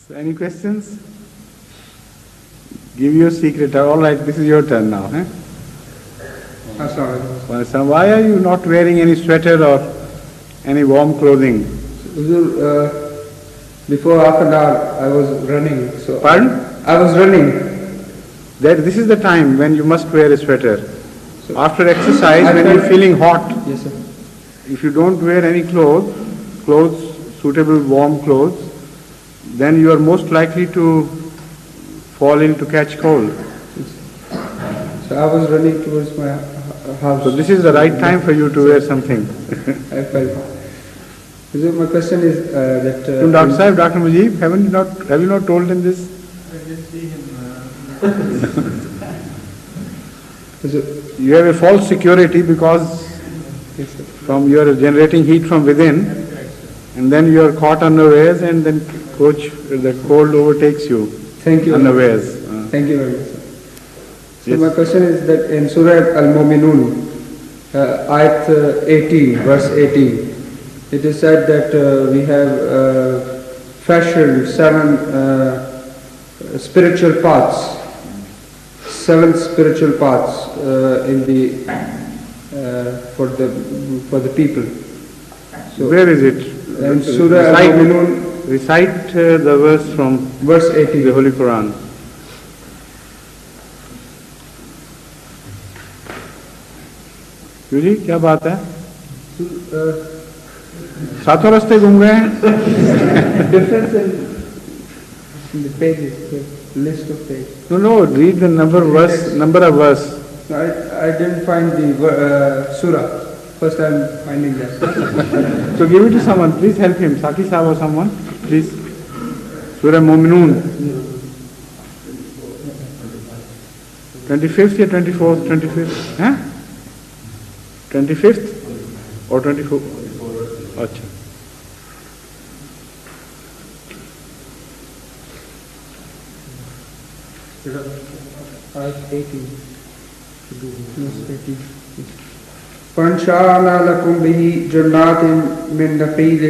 So any questions? Give you a secret. All right, this is your turn now. So why are you not wearing any sweater or any warm clothing? Before half an hour I was running. So Pardon? I was running. This is the time when you must wear a sweater. So after exercise, when you're feeling hot, yes, sir. if you don't wear any clothes, suitable warm clothes, then you are most likely to fall in to catch cold. So I was running towards my house. So this is the right time for you to wear something. I felt. So my question is that... Dr. Sahib, Dr. Mujib, have you not told him this? I just see him. You have a false security because from you are generating heat from within, and then you are caught unawares, and then the cold overtakes you. Thank you. Unawares. Thank you very much. So yes. My question is that in Surah Al-Mu'minun, ayat 18, verse 18, it is said that we have fashioned 7 spiritual paths. 7 spiritual paths for the people. So where is it? In Surah Al-Mu'minun. Recite the verse from verse 18, the Holy Quran. क्यों जी क्या बात है? सातों रास्ते घूम गए हैं? Difference in the pages, the list of pages. No, read the number of verse. I didn't find the surah. First I'm finding that. So give it to someone. Please help him. Saki Sahib or someone. Please. Surah Mu'minun. 25th or 24th? 25th? Huh? 25th or 24th? Achha. Ayat 18. فَانْشَأْنَا لَكُمْ بِهِ جَنَّاتٍ مِّن نَخِيلٍ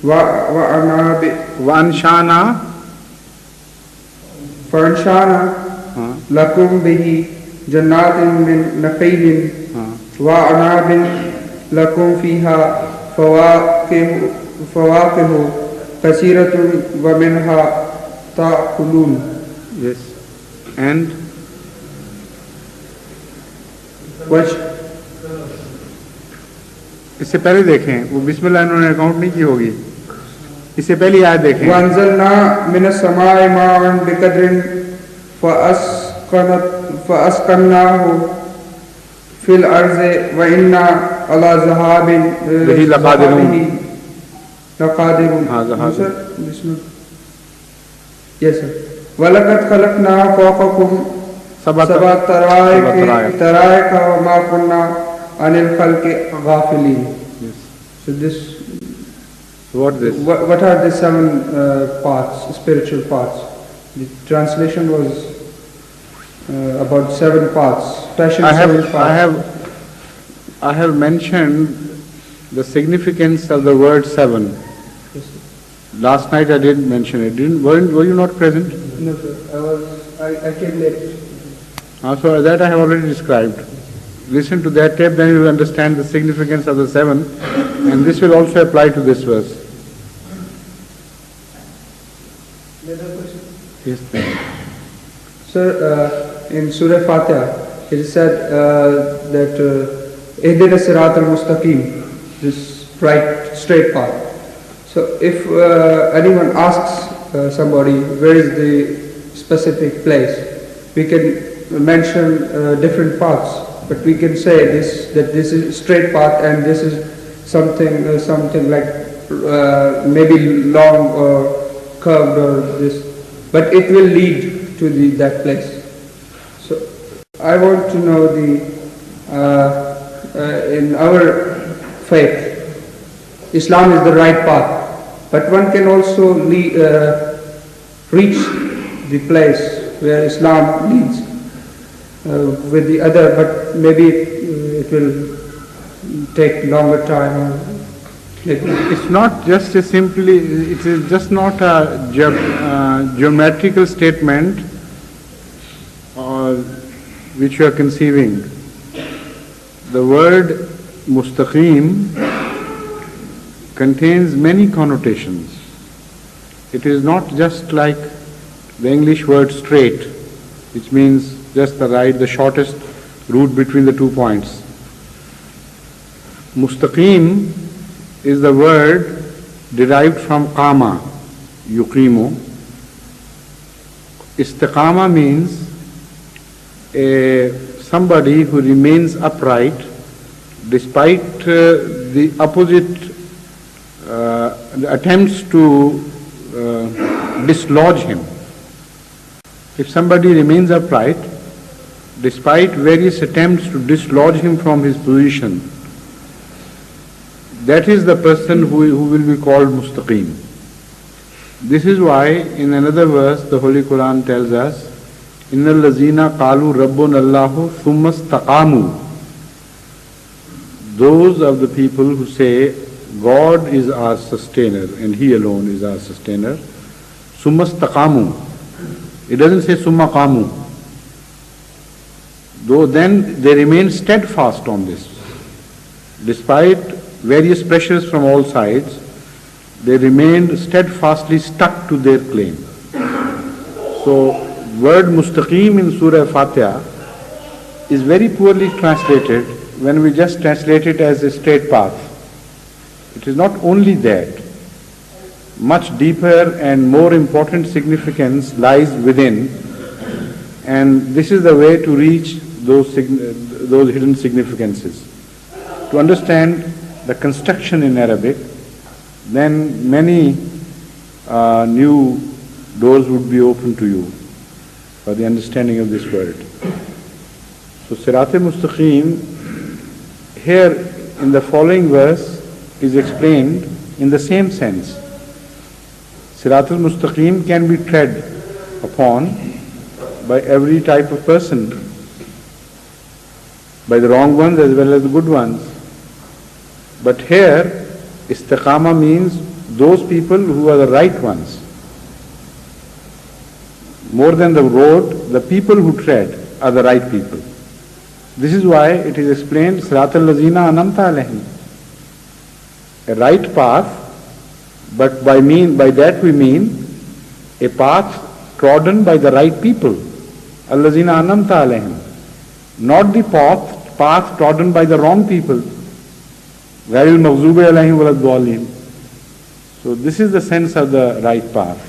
وَأَعْنَابٍ وَأَنْشَأْنَا لَكُمْ بِهِ جَنَّاتٍ مِّن نَخِيلٍ وَأَعْنَابٍ لَكُمْ فِيهَا فَوَاكِهُ كَثِيرَةٌ وَمِنْهَا تَأْكُلُونَ. Yes. And which इससे पहले देखें, वो बिस्मिल्लाह इन्होंने account नहीं की होगी, इससे पहले आयत देखें. वंज़लना मिनस समाई माअन बिक़द्रिन फ़अस्कन्नाहु फिल अर्ज़ि व इन्ना अला ज़हाबिन बिही लक़ादिरून. Yes sir. वलक़द ख़लक़ना फ़ौक़कुम सबअ तराइक़ व मा कुन्ना Anil ख़ल्क़ि गाफ़िलीन. So this. What are the 7 parts, spiritual parts? The translation was about 7 parts. I have mentioned the significance of the word 7. Yes, last night I didn't mention it. Were you not present? No, sir. I came late. So that I have already described. Listen to that tape, then you will understand the significance of the 7, and this will also apply to this verse. Yes, sir. In Surah Fatiha, it is said that Ihdina Sirat al-Mustaqim, this right, straight path. So if anyone asks somebody where is the specific place, we can mention different paths, but we can say that this is straight path and this is something like maybe long or curved or this, but it will lead to that place. So I want to know in our faith, Islam is the right path, but one can also reach the place where Islam leads with the other, but maybe it will take longer time. It's not just a simply, it is just not a geometrical statement which you are conceiving. The word mustaqim contains many connotations. It is not just like the English word straight, which means just the shortest route between the 2 points. Mustaqim is the word derived from qama, yuqimu. Istiqama means somebody who remains upright despite the opposite attempts to dislodge him. If somebody remains upright despite various attempts to dislodge him from his position, that is the person who will be called mustaqim. This is why in another verse the Holy Quran tells us, Innal lazina qalu rabbuna Allahu thumma istaqamu. Those of the people who say God is our sustainer and He alone is our sustainer, summa istaqamu. It doesn't say summa qamu. Though then they remain steadfast on this. Despite various pressures from all sides, they remained steadfastly stuck to their claim. So, word mustaqim in Surah Fatiha is very poorly translated when we just translate it as a straight path. It is not only that. Much deeper and more important significance lies within, and this is the way to reach those hidden significances. To understand the construction in Arabic, then many new doors would be open to you for the understanding of this word. So Sirat-e-Mustaqim here in the following verse is explained in the same sense. Sirat-al-Mustaqim can be tread upon by every type of person, by the wrong ones as well as the good ones. But here, istiqama means those people who are the right ones. More than the road, the people who tread are the right people. This is why it is explained, Siratal lazina anamta alayhim. A right path, but by that we mean a path trodden by the right people. Allazina anamta alayhim. Not the path trodden by the wrong people. Ghairil maghzubi alayhim waladhdallin. So this is the sense of the right path.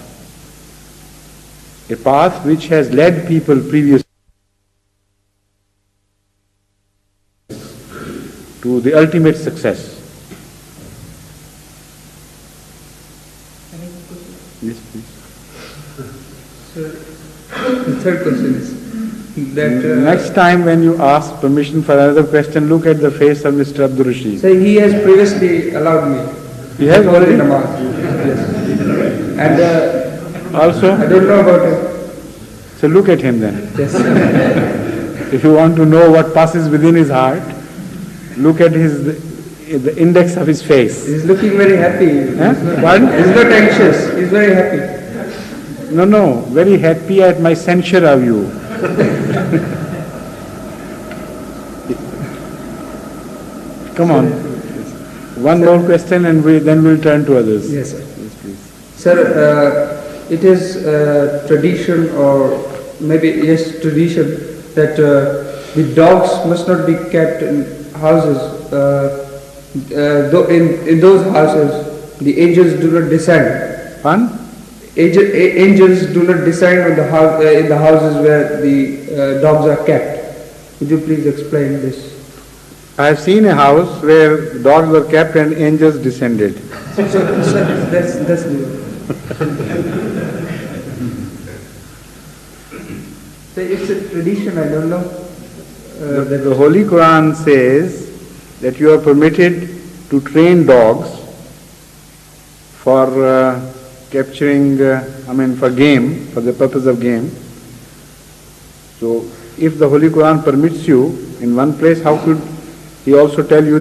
A path which has led people previously to the ultimate success. Yes, please. So, the third question is that next time when you ask permission for another question, look at the face of Mr. Abdul Rashid. So he has previously allowed me. He has already? Namaz. Yes. And also? I don't know about it. So look at him then. Yes. If you want to know what passes within his heart, look at the index of his face. He's looking very happy. Pardon? He's not anxious. He's very happy. No, very happy at my censure of you. Come on. One more question and then we'll turn to others. Yes, sir. Yes, please. Sir, it is tradition or maybe yes tradition that the dogs must not be kept in houses. In those houses, the angels do not descend. Fun? Angels do not descend on the house, in the houses where the dogs are kept. Would you please explain this? I have seen a house where dogs were kept and angels descended. So that's the. So it's a tradition. I don't know. The Holy Quran says that you are permitted to train dogs for capturing, for game, for the purpose of game. So if the Holy Quran permits you in one place, how could He also tell you